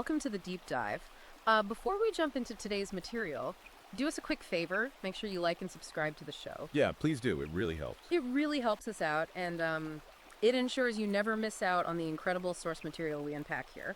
welcome to the deep dive. Before we jump into today's material, do us a quick favor. Make sure you like and subscribe to the show. Yeah, please do. It really helps. It really helps us out, and it ensures you never miss out on the incredible source material we unpack here.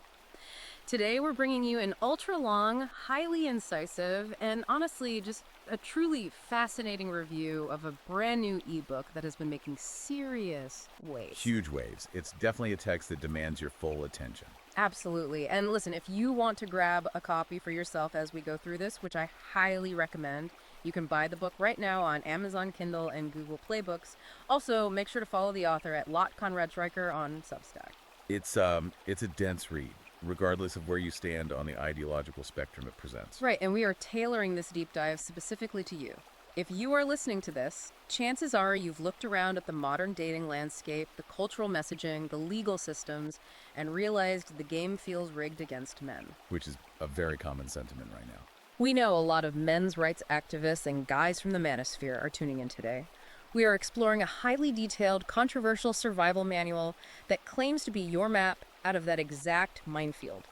Today, we're bringing you an ultra-long, highly incisive, and honestly, just a truly fascinating review of a brand new ebook that has been making serious waves. Huge waves. It's definitely a text that demands your full attention. Absolutely. And listen, if you want to grab a copy for yourself as we go through this, which I highly recommend, you can buy the book right now on Amazon Kindle and Google Play Books. Also, make sure to follow the author at Lot Conrad Streicher on Substack. It's a dense read, regardless of where you stand on the ideological spectrum it presents. Right, and we are tailoring this deep dive specifically to you. If you are listening to this, chances are you've looked around at the modern dating landscape, the cultural messaging, the legal systems, and realized the game feels rigged against men. Which is a very common sentiment right now. We know a lot of men's rights activists and guys from the manosphere are tuning in today. We are exploring a highly detailed, controversial survival manual that claims to be your map out of that exact minefield.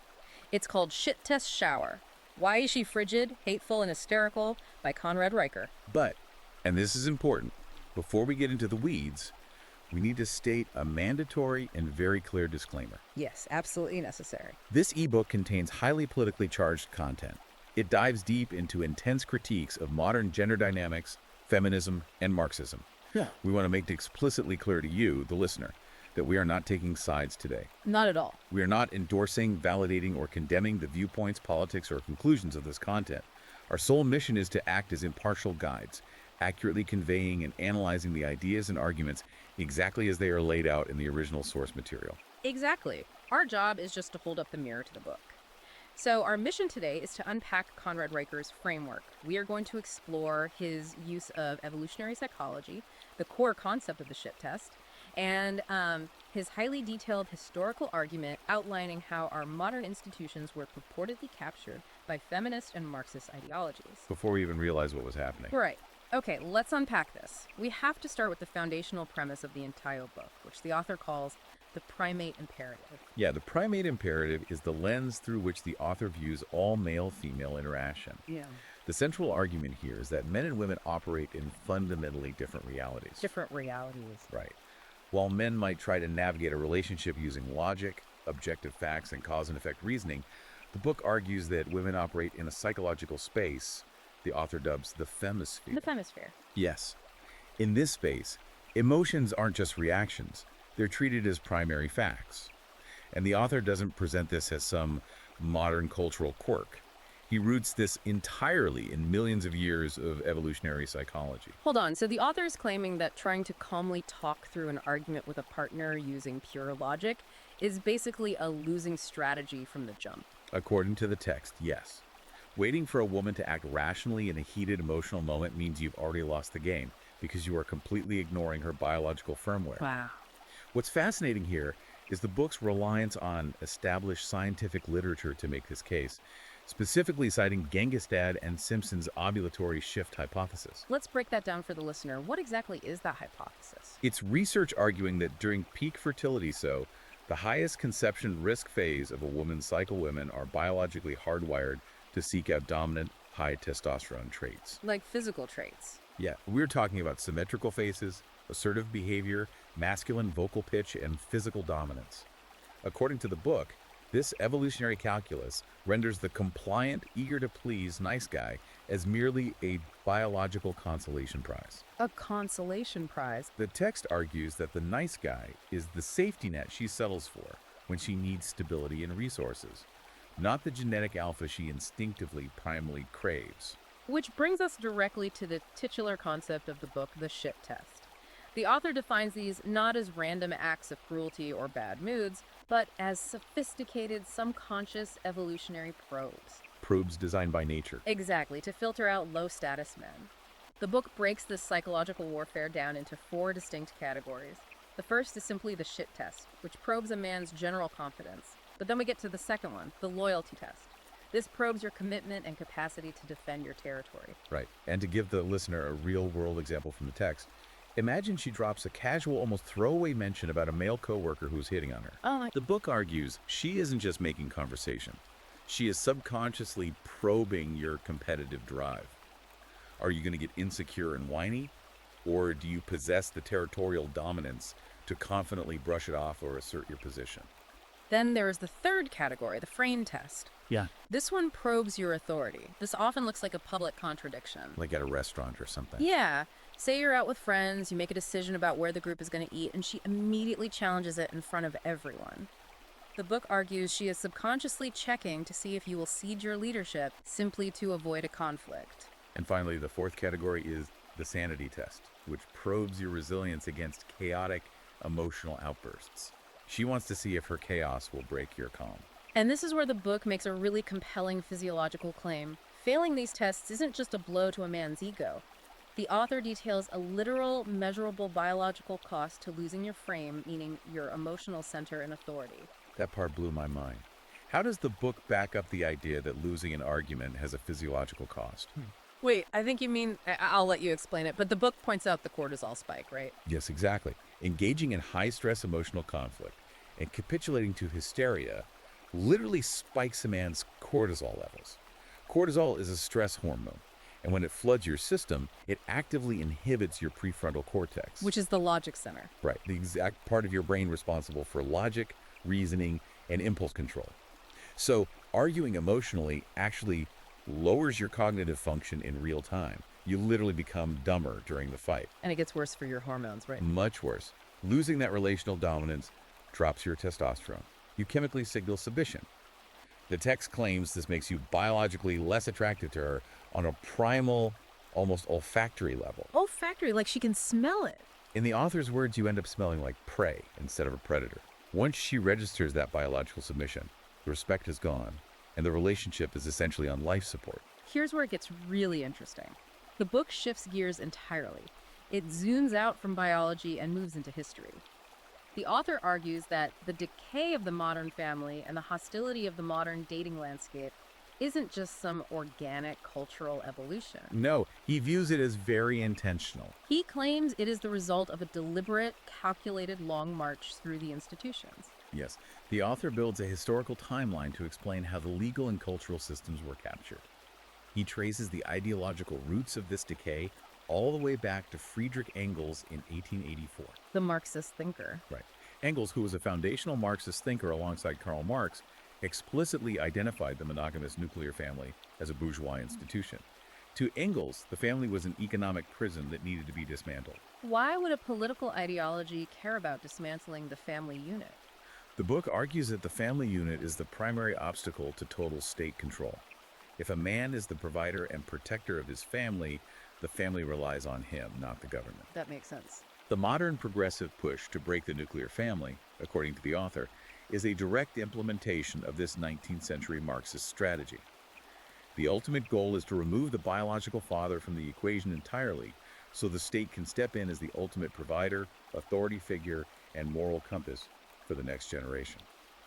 It's called Shit Test Shower. Why Is She Frigid, Hateful, and Hysterical by Conrad Streicher. But, and this is important, before we get into the weeds, we need to state a mandatory and very clear disclaimer. Yes, absolutely necessary. This ebook contains highly politically charged content. It dives deep into intense critiques of modern gender dynamics, feminism, and Marxism. Yeah. We want to make it explicitly clear to you, the listener, that we are not taking sides today. Not at all. We are not endorsing, validating, or condemning the viewpoints, politics, or conclusions of this content. Our sole mission is to act as impartial guides, accurately conveying and analyzing the ideas and arguments exactly as they are laid out in the original source material. Exactly. Our job is just to hold up the mirror to the book. So our mission today is to unpack Conrad Streicher's framework. We are going to explore his use of evolutionary psychology, the core concept of the shit test, and his highly detailed historical argument outlining how our modern institutions were purportedly captured by feminist and Marxist ideologies. Before we even realized what was happening. Right. Okay, let's unpack this. We have to start with the foundational premise of the entire book, which the author calls the primate imperative. Yeah, the primate imperative is the lens through which the author views all male-female interaction. Yeah. The central argument here is that men and women operate in fundamentally different realities. Different realities. Right. While men might try to navigate a relationship using logic, objective facts, and cause and effect reasoning, the book argues that women operate in a psychological space the author dubs the femisphere. The femisphere. Yes. In this space, emotions aren't just reactions. They're treated as primary facts. And the author doesn't present this as some modern cultural quirk. He roots this entirely in millions of years of evolutionary psychology. Hold on, so the author is claiming that trying to calmly talk through an argument with a partner using pure logic is basically a losing strategy from the jump. According to the text, yes. Waiting for a woman to act rationally in a heated emotional moment means you've already lost the game because you are completely ignoring her biological firmware. Wow. What's fascinating here is the book's reliance on established scientific literature to make this case, specifically citing Genghis Dad and Simpson's ovulatory shift hypothesis. Let's break that down for the listener. What exactly is that hypothesis? It's research arguing that during peak fertility, the highest conception risk phase of a woman's cycle, women are biologically hardwired to seek out dominant, high testosterone traits. Like physical traits. Yeah, we're talking about symmetrical faces, assertive behavior, masculine vocal pitch, and physical dominance. According to the book, this evolutionary calculus renders the compliant, eager-to-please nice guy as merely a biological consolation prize. A consolation prize? The text argues that the nice guy is the safety net she settles for when she needs stability and resources, not the genetic alpha she instinctively, primally craves. Which brings us directly to the titular concept of the book, the shit test. The author defines these not as random acts of cruelty or bad moods, but as sophisticated, subconscious evolutionary probes. Probes designed by nature. Exactly, to filter out low-status men. The book breaks this psychological warfare down into 4 distinct categories. The first is simply the shit test, which probes a man's general confidence. But then we get to the second one, the loyalty test. This probes your commitment and capacity to defend your territory. Right. And to give the listener a real-world example from the text, imagine she drops a casual, almost throwaway mention about a male coworker who's hitting on her. Oh my... The book argues she isn't just making conversation. She is subconsciously probing your competitive drive. Are you going to get insecure and whiny? Or do you possess the territorial dominance to confidently brush it off or assert your position? Then there is the third category, the frame test. Yeah. This one probes your authority. This often looks like a public contradiction. Like at a restaurant or something. Yeah. Say you're out with friends, you make a decision about where the group is going to eat, and she immediately challenges it in front of everyone. The book argues she is subconsciously checking to see if you will cede your leadership simply to avoid a conflict. And finally, the fourth category is the sanity test, which probes your resilience against chaotic emotional outbursts. She wants to see if her chaos will break your calm. And this is where the book makes a really compelling physiological claim. Failing these tests isn't just a blow to a man's ego. The author details a literal, measurable biological cost to losing your frame, meaning your emotional center and authority. That part blew my mind. How does the book back up the idea that losing an argument has a physiological cost? Wait, I think you mean, I'll let you explain it, but the book points out the cortisol spike, right? Yes, exactly. Engaging in high-stress emotional conflict and capitulating to hysteria literally spikes a man's cortisol levels. Cortisol is a stress hormone, and when it floods your system, it actively inhibits your prefrontal cortex. Which is the logic center. Right, the exact part of your brain responsible for logic, reasoning, and impulse control. So, arguing emotionally actually lowers your cognitive function in real time. You literally become dumber during the fight. And it gets worse for your hormones, right? Much worse. Losing that relational dominance drops your testosterone. You chemically signal submission. The text claims this makes you biologically less attracted to her on a primal, almost olfactory level. Olfactory, like she can smell it. In the author's words, you end up smelling like prey instead of a predator. Once she registers that biological submission, the respect is gone, and the relationship is essentially on life support. Here's where it gets really interesting. The book shifts gears entirely. It zooms out from biology and moves into history. The author argues that the decay of the modern family and the hostility of the modern dating landscape isn't just some organic cultural evolution. No, he views it as very intentional. He claims it is the result of a deliberate, calculated long march through the institutions. Yes, the author builds a historical timeline to explain how the legal and cultural systems were captured. He traces the ideological roots of this decay all the way back to Friedrich Engels in 1884. The Marxist thinker. Right. Engels, who was a foundational Marxist thinker alongside Karl Marx, explicitly identified the monogamous nuclear family as a bourgeois institution. To Engels, the family was an economic prison that needed to be dismantled. Why would a political ideology care about dismantling the family unit? The book argues that the family unit is the primary obstacle to total state control. If a man is the provider and protector of his family, the family relies on him, not the government. That makes sense. The modern progressive push to break the nuclear family, according to the author, is a direct implementation of this 19th century Marxist strategy. The ultimate goal is to remove the biological father from the equation entirely, so the state can step in as the ultimate provider, authority figure, and moral compass for the next generation.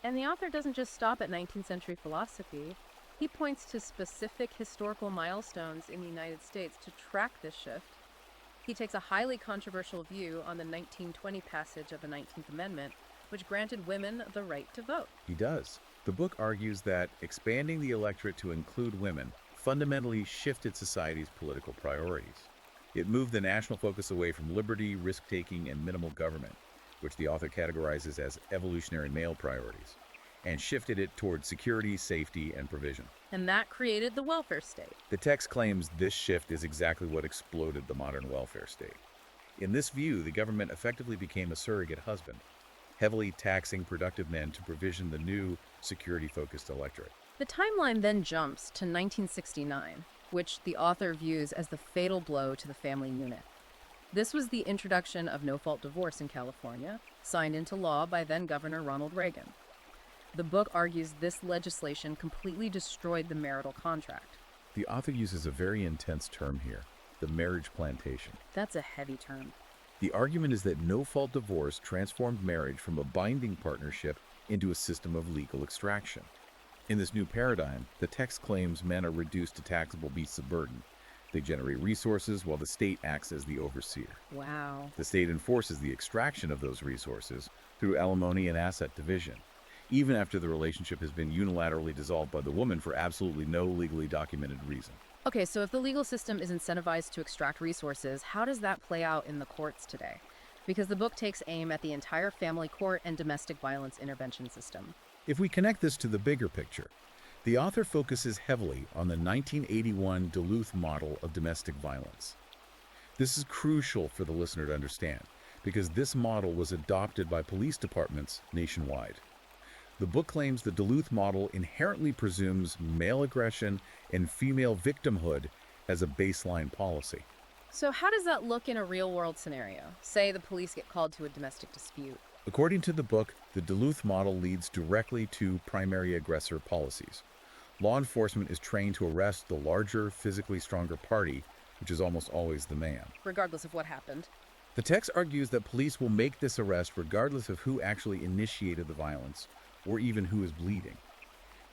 And the author doesn't just stop at 19th century philosophy. He points to specific historical milestones in the United States to track this shift. He takes a highly controversial view on the 1920 passage of the 19th Amendment, which granted women the right to vote. He does. The book argues that expanding the electorate to include women fundamentally shifted society's political priorities. It moved the national focus away from liberty, risk-taking, and minimal government, which the author categorizes as evolutionary male priorities, and shifted it towards security, safety, and provision. And that created the welfare state. The text claims this shift is exactly what exploded the modern welfare state. In this view, the government effectively became a surrogate husband, heavily taxing productive men to provision the new security-focused electorate. The timeline then jumps to 1969, which the author views as the fatal blow to the family unit. This was the introduction of no-fault divorce in California, signed into law by then-Governor Ronald Reagan. The book argues this legislation completely destroyed the marital contract. The author uses a very intense term here, the marriage plantation. That's a heavy term. The argument is that no-fault divorce transformed marriage from a binding partnership into a system of legal extraction. In this new paradigm, the text claims men are reduced to taxable beasts of burden. They generate resources while the state acts as the overseer. Wow. The state enforces the extraction of those resources through alimony and asset division. even after the relationship has been unilaterally dissolved by the woman for absolutely no legally documented reason. Okay, so if the legal system is incentivized to extract resources, how does that play out in the courts today? Because the book takes aim at the entire family court and domestic violence intervention system. If we connect this to the bigger picture, the author focuses heavily on the 1981 Duluth model of domestic violence. This is crucial for the listener to understand, because this model was adopted by police departments nationwide. The book claims the Duluth model inherently presumes male aggression and female victimhood as a baseline policy. So how does that look in a real-world scenario? Say the police get called to a domestic dispute. According to the book, the Duluth model leads directly to primary aggressor policies. Law enforcement is trained to arrest the larger, physically stronger party, which is almost always the man. Regardless of what happened. The text argues that police will make this arrest regardless of who actually initiated the violence, or even who is bleeding.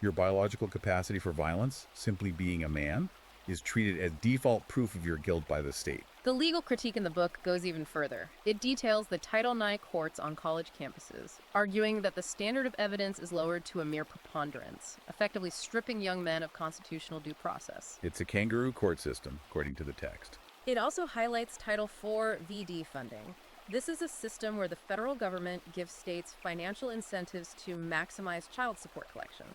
Your biological capacity for violence, simply being a man, is treated as default proof of your guilt by the state. The legal critique in the book goes even further. It details the Title IX courts on college campuses, arguing that the standard of evidence is lowered to a mere preponderance, effectively stripping young men of constitutional due process. It's a kangaroo court system, according to the text. It also highlights Title IV VD funding. This is a system where the federal government gives states financial incentives to maximize child support collection.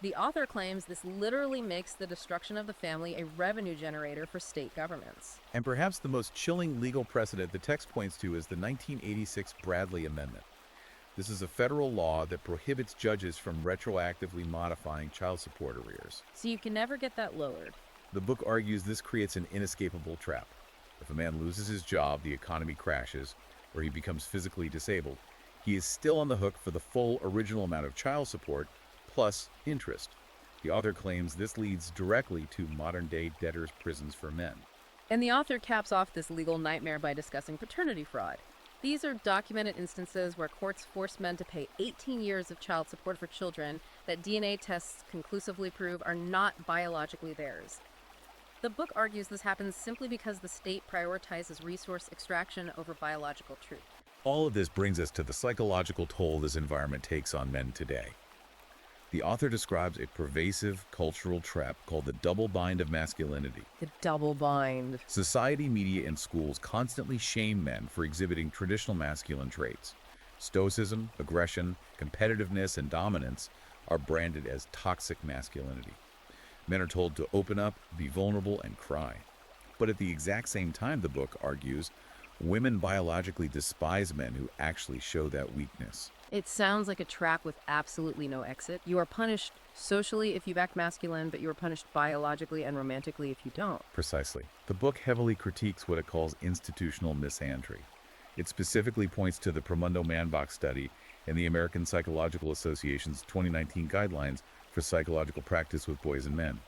The author claims this literally makes the destruction of the family a revenue generator for state governments. And perhaps the most chilling legal precedent the text points to is the 1986 Bradley Amendment. This is a federal law that prohibits judges from retroactively modifying child support arrears. So you can never get that lowered. The book argues this creates an inescapable trap. If a man loses his job, the economy crashes, or he becomes physically disabled, he is still on the hook for the full original amount of child support plus interest. The author claims this leads directly to modern-day debtors' prisons for men. And the author caps off this legal nightmare by discussing paternity fraud. These are documented instances where courts force men to pay 18 years of child support for children that DNA tests conclusively prove are not biologically theirs. The book argues this happens simply because the state prioritizes resource extraction over biological truth. All of this brings us to the psychological toll this environment takes on men today. The author describes a pervasive cultural trap called the double bind of masculinity. The double bind. Society, media, and schools constantly shame men for exhibiting traditional masculine traits. Stoicism, aggression, competitiveness, and dominance are branded as toxic masculinity. Men are told to open up, be vulnerable, and cry. But at the exact same time, the book argues, women biologically despise men who actually show that weakness. It sounds like a trap with absolutely no exit. You are punished socially if you act masculine, but you are punished biologically and romantically if you don't. Precisely. The book heavily critiques what it calls institutional misandry. It specifically points to the Promundo Man-Box study and the American Psychological Association's 2019 guidelines for psychological practice with boys and men.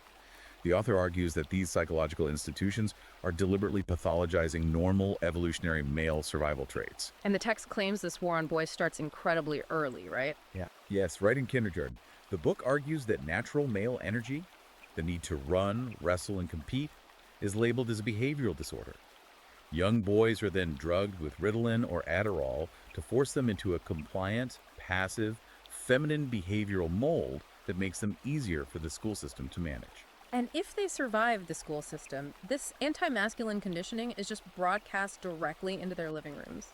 The author argues that these psychological institutions are deliberately pathologizing normal evolutionary male survival traits. And the text claims this war on boys starts incredibly early, right? Yeah. Yes, right in kindergarten. The book argues that natural male energy, the need to run, wrestle, and compete, is labeled as a behavioral disorder. Young boys are then drugged with Ritalin or Adderall to force them into a compliant, passive, feminine behavioral mold that makes them easier for the school system to manage. And if they survive the school system, this anti-masculine conditioning is just broadcast directly into their living rooms.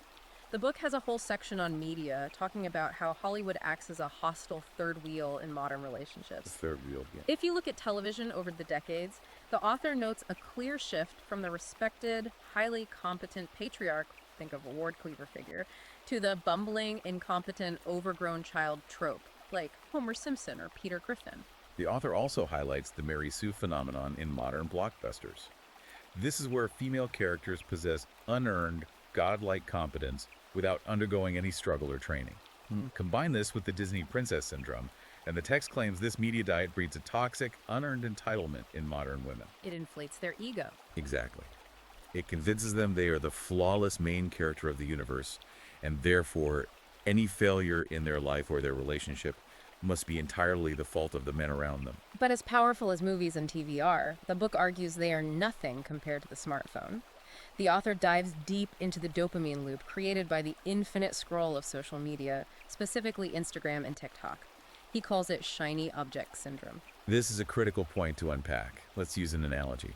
The book has a whole section on media talking about how Hollywood acts as a hostile third wheel in modern relationships. Third wheel, yeah. If you look at television over the decades, the author notes a clear shift from the respected, highly competent patriarch, think of a Ward Cleaver figure, to the bumbling, incompetent, overgrown child trope, like Homer Simpson or Peter Griffin. The author also highlights the Mary Sue phenomenon in modern blockbusters. This is where female characters possess unearned, godlike competence without undergoing any struggle or training. Combine this with the Disney princess syndrome, and the text claims this media diet breeds a toxic, unearned entitlement in modern women. It inflates their ego. Exactly. It convinces them they are the flawless main character of the universe, and therefore any failure in their life or their relationship must be entirely the fault of the men around them. But as powerful as movies and TV are, the book argues they are nothing compared to the smartphone. The author dives deep into the dopamine loop created by the infinite scroll of social media, specifically Instagram and TikTok. He calls it shiny object syndrome. This is a critical point to unpack. Let's use an analogy.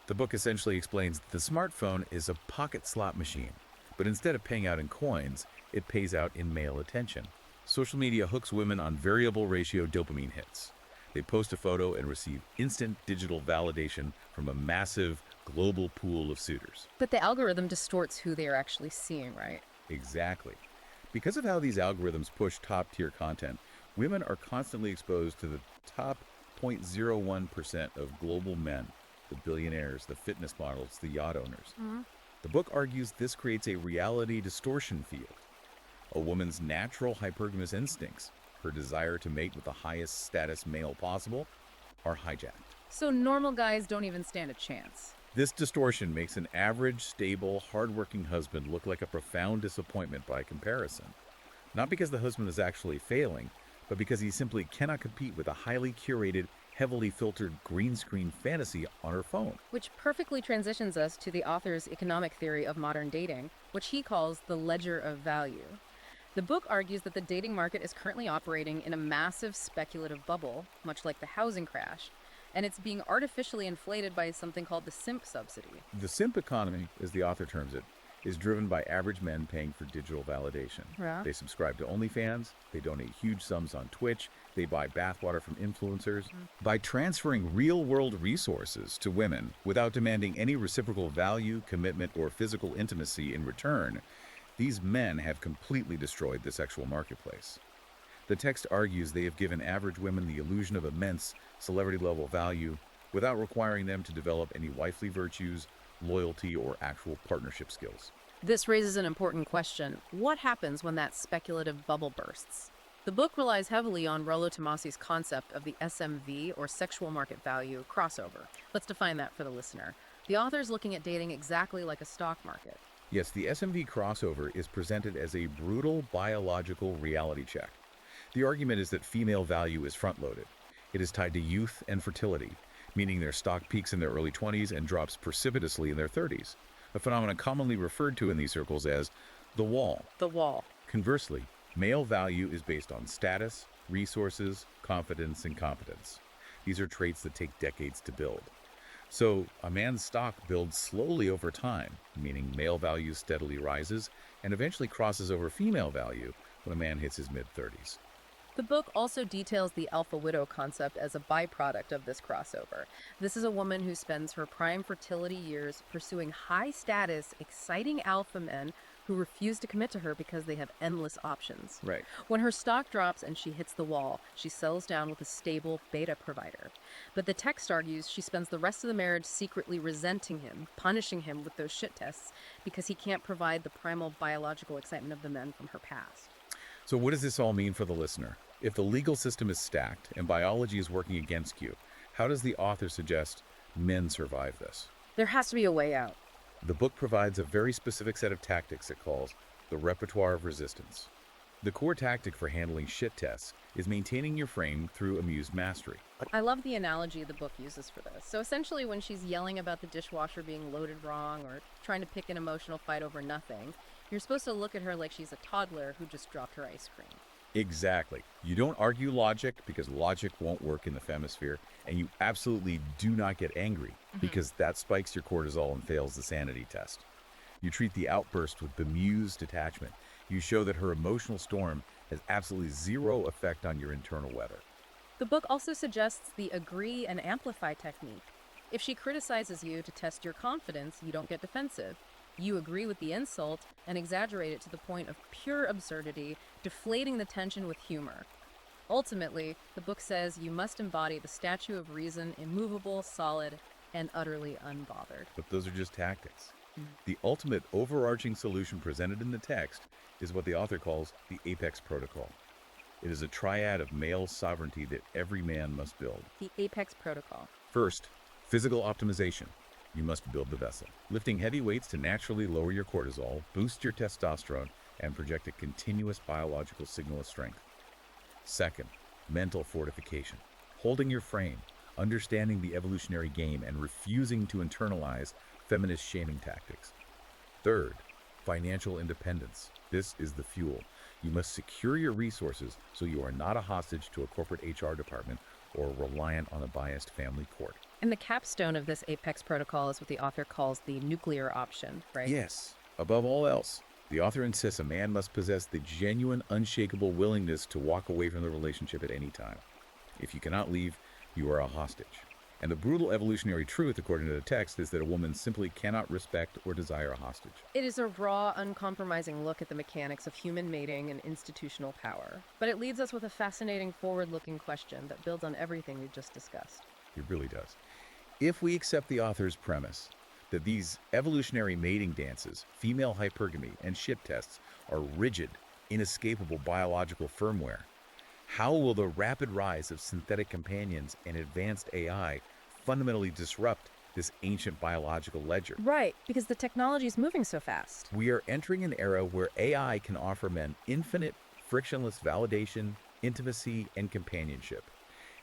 The book essentially explains that the smartphone is a pocket slot machine, but instead of paying out in coins, it pays out in male attention. Social media hooks women on variable ratio dopamine hits. They post a photo and receive instant digital validation from a massive global pool of suitors. But the algorithm distorts who they are actually seeing, right? Exactly. Because of how these algorithms push top-tier content, women are constantly exposed to the top 0.01% of global men, the billionaires, the fitness models, the yacht owners. The book argues this creates a reality distortion field. A woman's natural hypergamous instincts, her desire to mate with the highest status male possible, are hijacked. So normal guys don't even stand a chance. This distortion makes an average, stable, hardworking husband look like a profound disappointment by comparison. Not because the husband is actually failing, but because he simply cannot compete with a highly curated, heavily filtered green screen fantasy on her phone. Which perfectly transitions us to the author's economic theory of modern dating, which he calls the ledger of value. The book argues that the dating market is currently operating in a massive speculative bubble, much like the housing crash, and it's being artificially inflated by something called the simp subsidy. The simp economy, as the author terms it, is driven by average men paying for digital validation. Yeah. They subscribe to OnlyFans, they donate huge sums on Twitch, they buy bathwater from influencers. By transferring real-world resources to women without demanding any reciprocal value, commitment, or physical intimacy in return, these men have completely destroyed the sexual marketplace. The text argues they have given average women the illusion of immense celebrity-level value without requiring them to develop any wifely virtues, loyalty, or actual partnership skills. This raises an important question. What happens when that speculative bubble bursts? The book relies heavily on Rollo Tomasi's concept of the SMV, or sexual market value, crossover. Let's define that for the listener. The author is looking at dating exactly like a stock market. Yes, the SMV crossover is presented as a brutal biological reality check. The argument is that female value is front-loaded. It is tied to youth and fertility, meaning their stock peaks in their early 20s and drops precipitously in their 30s, a phenomenon commonly referred to in these circles as the wall. The wall. Conversely, male value is based on status, resources, confidence, and competence. These are traits that take decades to build. So, a man's stock builds slowly over time, meaning male value steadily rises and eventually crosses over female value when a man hits his mid-30s. The book also details the alpha widow concept as a byproduct of this crossover. This is a woman who spends her prime fertility years pursuing high-status, exciting alpha men who refuse to commit to her because they have endless options. Right. When her stock drops and she hits the wall, she settles down with a stable beta provider. But the text argues she spends the rest of the marriage secretly resenting him, punishing him with those shit tests because he can't provide the primal biological excitement of the men from her past. So what does this all mean for the listener? If the legal system is stacked and biology is working against you, how does the author suggest men survive this? There has to be a way out. The book provides a very specific set of tactics it calls the repertoire of resistance. The core tactic for handling shit tests is maintaining your frame through amused mastery. I love the analogy the book uses for this. So essentially when she's yelling about the dishwasher being loaded wrong or trying to pick an emotional fight over nothing, you're supposed to look at her like she's a toddler who just dropped her ice cream. Exactly. You don't argue logic because logic won't work in the femisphere, and you absolutely do not get angry because that spikes your cortisol and fails the sanity test. You treat the outburst with bemused detachment. You show that her emotional storm has absolutely zero effect on your internal weather. The book also suggests the agree and amplify technique. If she criticizes you to test your confidence, you don't get defensive. You agree with the insult and exaggerate it to the point of pure absurdity, deflating the tension with humor. Ultimately, the book says you must embody the statue of reason, immovable, solid, and utterly unbothered. But those are just tactics. The ultimate overarching solution presented in the text is what the author calls the Apex Protocol. It is a triad of male sovereignty that every man must build. The Apex Protocol. First, physical optimization. You must build the vessel. Lifting heavy weights to naturally lower your cortisol, boost your testosterone, and project a continuous biological signal of strength. Second, mental fortification. Holding your frame, understanding the evolutionary game, and refusing to internalize feminist shaming tactics. Third, financial independence. This is the fuel. You must secure your resources so you are not a hostage to a corporate HR department or reliant on a biased family court. And the capstone of this Apex protocol is what the author calls the nuclear option, right? Yes, above all else, the author insists a man must possess the genuine, unshakable willingness to walk away from the relationship at any time. If you cannot leave, you are a hostage. And the brutal evolutionary truth, according to the text, is that a woman simply cannot respect or desire a hostage. It is a raw, uncompromising look at the mechanics of human mating and institutional power. But it leaves us with a fascinating, forward-looking question that builds on everything we've just discussed. It really does. If we accept the author's premise that these evolutionary mating dances, female hypergamy, and shit tests are rigid, inescapable biological firmware, how will the rapid rise of synthetic companions and advanced AI fundamentally disrupt this ancient biological ledger? Right, because the technology is moving so fast. We are entering an era where AI can offer men infinite, frictionless validation, intimacy, and companionship.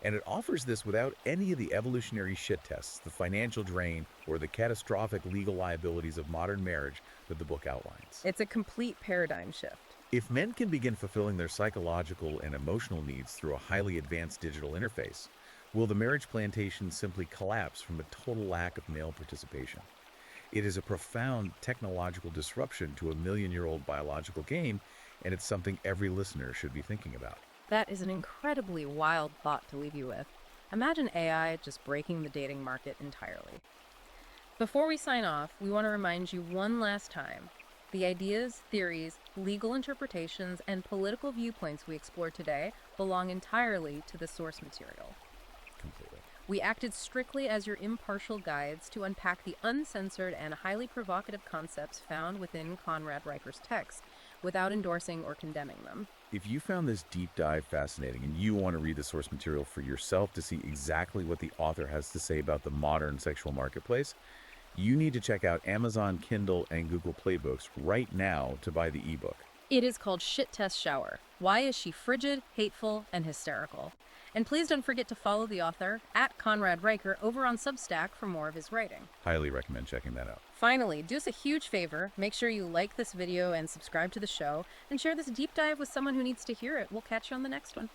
And it offers this without any of the evolutionary shit tests, the financial drain, or the catastrophic legal liabilities of modern marriage that the book outlines. It's a complete paradigm shift. If men can begin fulfilling their psychological and emotional needs through a highly advanced digital interface, will the marriage plantation simply collapse from a total lack of male participation? It is a profound technological disruption to a million-year-old biological game, and it's something every listener should be thinking about. That is an incredibly wild thought to leave you with. Imagine AI just breaking the dating market entirely. Before we sign off, we want to remind you one last time. The ideas, theories, legal interpretations, and political viewpoints we explore today belong entirely to the source material. Completely. We acted strictly as your impartial guides to unpack the uncensored and highly provocative concepts found within Conrad Reicher's text, without endorsing or condemning them. If you found this deep dive fascinating and you want to read the source material for yourself to see exactly what the author has to say about the modern sexual marketplace, you need to check out Amazon Kindle and Google Play Books right now to buy the ebook. It is called Shit Test Shower. Why is she frigid, hateful, and hysterical? And please don't forget to follow the author at Conrad Reicher over on Substack for more of his writing. Highly recommend checking that out. Finally, do us a huge favor. Make sure you like this video and subscribe to the show, and share this deep dive with someone who needs to hear it. We'll catch you on the next one.